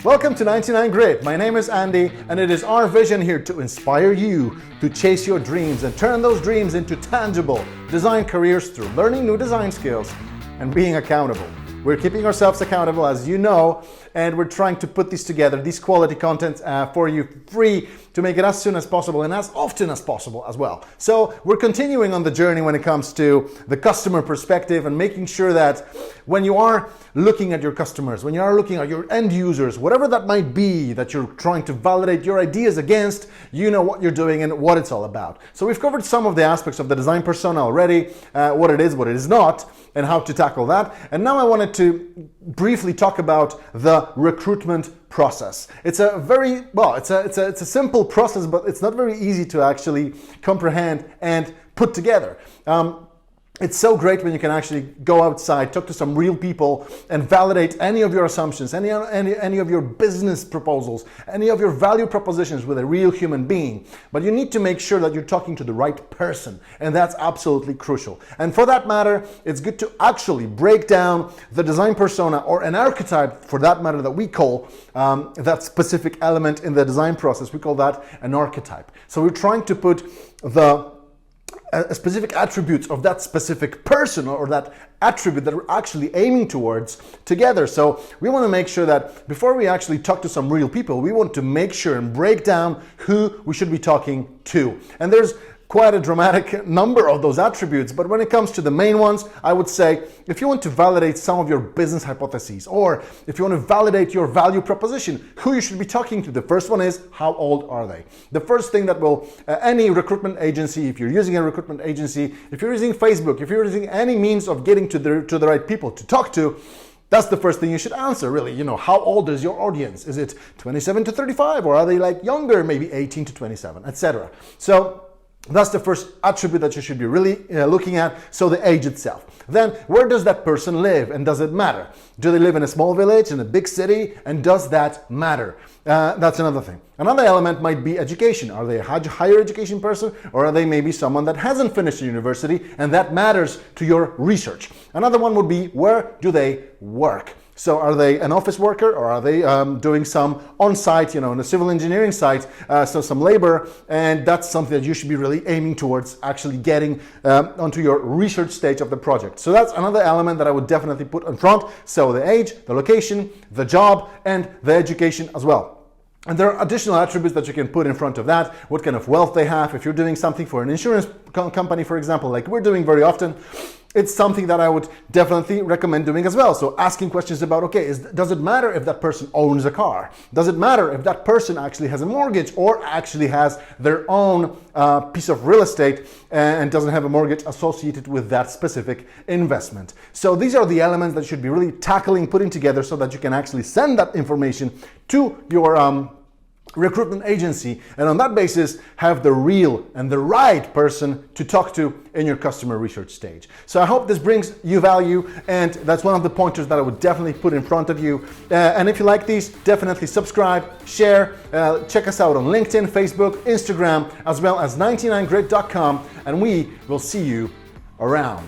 Welcome to 99 Grit. My name is Andy, and it is our vision here to inspire you to chase your dreams and turn those dreams into tangible design careers through learning new design skills and being accountable. We're keeping ourselves accountable, as you know, and we're trying to put these together, these quality content for you free to make it as soon as possible and as often as possible as well. So we're continuing on the journey when it comes to the customer perspective and making sure that when you are looking at your customers, when you are looking at your end users, whatever that might be that you're trying to validate your ideas against, you know what you're doing and what it's all about. So we've covered some of the aspects of the design persona already, what it is not, and how to tackle that. And now I wanted to briefly talk about the recruitment process. It's a very, it's a simple process, but it's not very easy to actually comprehend and put together. It's so great when you can actually go outside, talk to some real people and validate any of your assumptions, any of your business proposals, any of your value propositions with a real human being. But you need to make sure that you're talking to the right person, and that's absolutely crucial. And for that matter, it's good to actually break down the design persona, or an archetype for that matter, that we call that specific element in the design process. We call that an archetype. So we're trying to put the specific attributes of that specific person or that attribute that we're actually aiming towards together. So we want to make sure that before we actually talk to some real people, we want to make sure and break down who we should be talking to. And there's quite a dramatic number of those attributes, but when it comes to the main ones, I would say if you want to validate some of your business hypotheses, or if you want to validate your value proposition, who you should be talking to, the first one is, how old are they? The first thing that will, any recruitment agency, if you're using a recruitment agency, if you're using Facebook, if you're using any means of getting to the right people to talk to, that's the first thing you should answer, really. You know, how old is your audience? Is it 27 to 35, or are they like younger, maybe 18 to 27, etc. So that's the first attribute that you should be really looking at, so the age itself. Then, where does that person live, and does it matter? Do they live in a small village, in a big city, and does that matter? That's another thing. Another element might be education. Are they a higher education person, or are they maybe someone that hasn't finished university, and that matters to your research? Another one would be, where do they work? So are they an office worker, or are they doing some on-site, in a civil engineering site, so some labor, and that's something that you should be really aiming towards actually getting onto your research stage of the project. So that's another element that I would definitely put in front. So the age, the location, the job, and the education as well. And there are additional attributes that you can put in front of that. What kind of wealth they have. If you're doing something for an insurance company, for example, like we're doing very often, it's something that I would definitely recommend doing as well. So asking questions about, okay, does it matter if that person owns a car? Does it matter if that person actually has a mortgage, or actually has their own piece of real estate and doesn't have a mortgage associated with that specific investment? So these are the elements that you should be really tackling, putting together, so that you can actually send that information to your recruitment agency, and on that basis have the real and the right person to talk to in your customer research stage. So I hope this brings you value, and that's one of the pointers that I would definitely put in front of you. And if you like these, definitely subscribe, share, check us out on LinkedIn, Facebook, Instagram, as well as 99grit.com, and we will see you around.